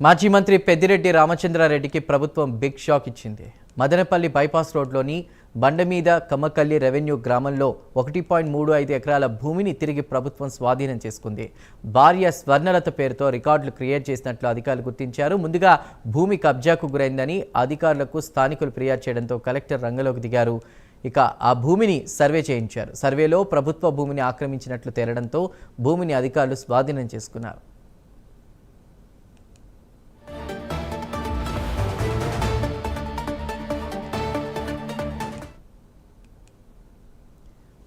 మాజీ మంత్రి పెద్దిరెడ్డి రామచంద్రారెడ్డికి ప్రభుత్వం బిగ్ షాక్ ఇచ్చింది. మదనపల్లి బైపాస్ రోడ్లోని బండమీద కమ్మకల్లి రెవెన్యూ గ్రామంలో 1.35 ఎకరాల భూమిని తిరిగి ప్రభుత్వం స్వాధీనం చేసుకుంది. భార్య స్వర్ణలత పేరుతో రికార్డులు క్రియేట్ చేసినట్లు అధికారులు గుర్తించారు. ముందుగా భూమి కబ్జాకు గురైందని అధికారులకు స్థానికులు ఫిర్యాదు చేయడంతో కలెక్టర్ రంగంలోకి దిగారు. ఇక ఆ భూమిని సర్వే చేయించారు. సర్వేలో ప్రభుత్వ భూమిని ఆక్రమించినట్లు తేలడంతో భూమిని అధికారులు స్వాధీనం చేసుకున్నారు.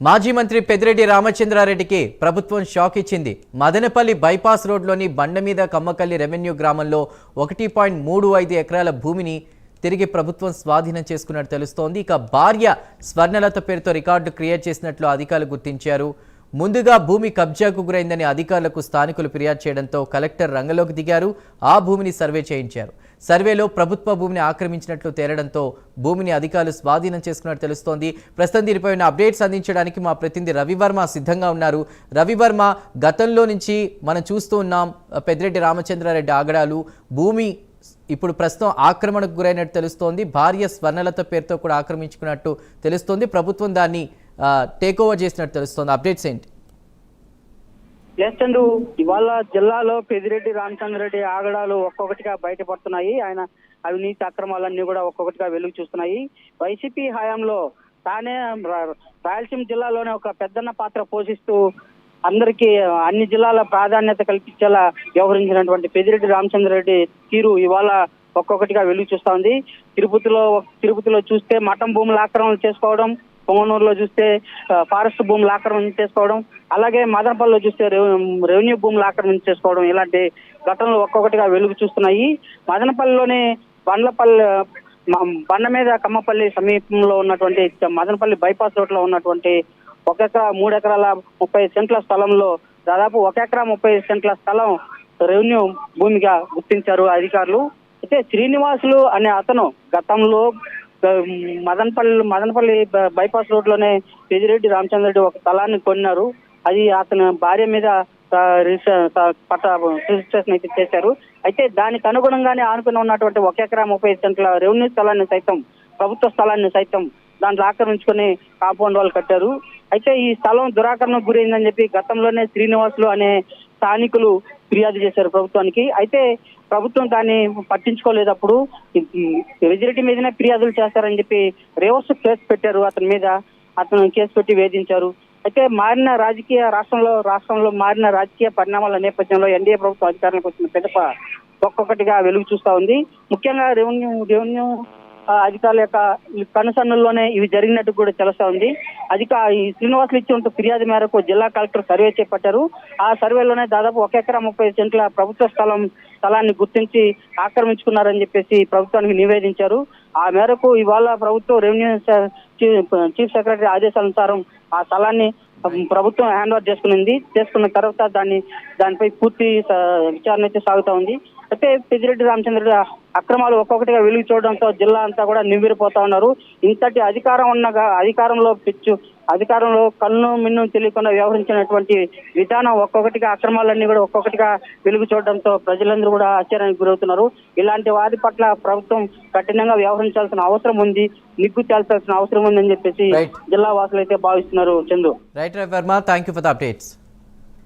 మాజీ మంత్రి పెద్దిరెడ్డి రామచంద్రారెడ్డికి ప్రభుత్వం షాక్ ఇచ్చింది. మదనపల్లి బైపాస్ రోడ్లోని బండమీద కమ్మకల్లి రెవెన్యూ గ్రామంలో 1.35 ఎకరాల భూమిని తిరిగి ప్రభుత్వం స్వాధీనం చేసుకున్నట్టు తెలుస్తోంది. ఇక భార్య స్వర్ణలత పేరుతో రికార్డు క్రియేట్ చేసినట్లు అధికారులు గుర్తించారు. ముందుగా భూమి కబ్జాకు గురైందని అధికారులకు స్థానికులు ఫిర్యాదు చేయడంతో కలెక్టర్ రంగంలోకి దిగారు. ఆ భూమిని సర్వే చేయించారు. సర్వేలో ప్రభుత్వ భూమిని ఆక్రమించినట్లు తేలడంతో భూమిని అధికారులు స్వాధీనం చేసుకున్నట్టు తెలుస్తోంది. ప్రస్తుతం దీనిపై ఉన్న అప్డేట్స్ అందించడానికి మా ప్రతినిధి రవివర్మ సిద్ధంగా ఉన్నారు. రవివర్మ, గతంలో నుంచి మనం చూస్తూ ఉన్నాం పెద్దిరెడ్డి రామచంద్రారెడ్డి ఆగడాలు. భూమి ఇప్పుడు ప్రస్తుతం ఆక్రమణకు గురైనట్టు తెలుస్తోంది. భార్య స్వర్ణలత పేరుతో కూడా ఆక్రమించుకున్నట్టు తెలుస్తోంది. ప్రభుత్వం దాన్ని టేక్ ఓవర్ చేసినట్టు తెలుస్తోంది. అప్డేట్స్ ఏంటి? చందు, ఇవాళ జిల్లాలో పెద్దిరెడ్డి రామచంద్రారెడ్డి ఆగడాలు ఒక్కొక్కటిగా బయటపడుతున్నాయి. ఆయన అవినీతి అక్రమాలన్నీ కూడా ఒక్కొక్కటిగా వెలుగు చూస్తున్నాయి. వైసీపీ హయాంలో తానే రాయలసీమ జిల్లాలోనే ఒక పెద్దన్న పాత్ర పోషిస్తూ అందరికీ అన్ని జిల్లాల ప్రాధాన్యత కల్పించేలా వ్యవహరించినటువంటి పెద్దిరెడ్డి రామచంద్రారెడ్డి తీరు ఇవాళ ఒక్కొక్కటిగా వెలుగు చూస్తా ఉంది. తిరుపతిలో చూస్తే మఠం భూములు ఆక్రమణ చేసుకోవడం, పొంగనూరులో చూస్తే ఫారెస్ట్ భూములు ఆక్రమణ చేసుకోవడం, అలాగే మదనపల్లిలో చూస్తే రెవెన్యూ భూములు ఆక్రమణ చేసుకోవడం, ఇలాంటి ఘటనలు ఒక్కొక్కటిగా వెలుగు చూస్తున్నాయి. మదనపల్లిలోని బండ మీద కమ్మపల్లి సమీపంలో ఉన్నటువంటి మదనపల్లి బైపాస్ రోడ్ లో ఉన్నటువంటి 1 ఎకరా 3 ఎకరాల 30 సెంట్ల స్థలంలో దాదాపు 1 ఎకరా 30 సెంట్ల స్థలం రెవెన్యూ భూమిగా గుర్తించారు అధికారులు. అయితే శ్రీనివాసులు అనే అతను గతంలో మదనపల్లి బైపాస్ రోడ్ లోనే పెద్దిరెడ్డి రామచంద్రారెడ్డి ఒక స్థలాన్ని కొన్నారు. అది అతని భార్య మీద రిజిస్ట్రేషన్ అయితే చేశారు. అయితే దానికి అనుగుణంగానే ఆనుకుని ఉన్నటువంటి 1 ఎకరా 30 సెంట్ల రెవెన్యూ స్థలాన్ని సైతం, ప్రభుత్వ స్థలాన్ని సైతం దాంట్లో ఆక్రమించుకుని కాంపౌండ్ వాళ్ళు కట్టారు. అయితే ఈ స్థలం దురాకరణకు గురైందని చెప్పి గతంలోనే శ్రీనివాసులు అనే స్థానికులు ఫిర్యాదు చేశారు ప్రభుత్వానికి. అయితే ప్రభుత్వం దాన్ని పట్టించుకోలేదు. అప్పుడు పెద్దిరెడ్డి మీదనే ఫిర్యాదులు చేస్తారని చెప్పి రివర్స్ కేసు పెట్టారు అతని మీద. అతను కేసు పెట్టి వేధించారు. అయితే రాష్ట్రంలో మారిన రాజకీయ పరిణామాల నేపథ్యంలో ఎన్డీఏ ప్రభుత్వం అధికారంలోకి వచ్చిన పిదప ఒక్కొక్కటిగా వెలుగు చూస్తా ఉంది. ముఖ్యంగా రెవెన్యూ అధికారుల యొక్క కనుసన్నుల్లోనే ఇవి జరిగినట్టు కూడా తెలుస్తా ఉంది. ఈ శ్రీనివాసులు ఇచ్చిన ఫిర్యాదు మేరకు జిల్లా కలెక్టర్ సర్వే చేపట్టారు. ఆ సర్వేలోనే దాదాపు 1 ఎకరా 30 సెంట్ల ప్రభుత్వ స్థలాన్ని గుర్తించి ఆక్రమించుకున్నారని చెప్పేసి ప్రభుత్వానికి నివేదించారు. ఆ మేరకు ఇవాళ ప్రభుత్వం రెవెన్యూ చీఫ్ సెక్రటరీ ఆదేశానుసారం ఆ స్థలాన్ని ప్రభుత్వం హ్యాండ్ ఓవర్ చేసుకున్న తర్వాత దానిపై పూర్తి విచారణ అయితే సాగుతా ఉంది. అయితే పెద్దిరెడ్డి రామచంద్రుడి అక్రమాలు ఒక్కొక్కటిగా వెలుగు చూడడంతో జిల్లా అంతా కూడా నివ్వెరపోతా ఉన్నారు. ఇంతటి అధికారంలో కన్ను మిన్ను తెలియకుండా వ్యవహరించినటువంటి విధానం ఒక్కొక్కటిగా అక్రమాలన్నీ కూడా ఒక్కొక్కటిగా వెలుగు చూడడంతో ప్రజలందరూ కూడా ఆశ్చర్యానికి గురవుతున్నారు. ఇలాంటి వారి పట్ల ప్రభుత్వం కఠినంగా వ్యవహరించాల్సిన అవసరం ఉంది, నిగ్గు తేల్చాల్సిన అవసరం ఉందని చెప్పేసి జిల్లా వాసులు అయితే భావిస్తున్నారు. Chandu. Right Varma, thank you for the updates.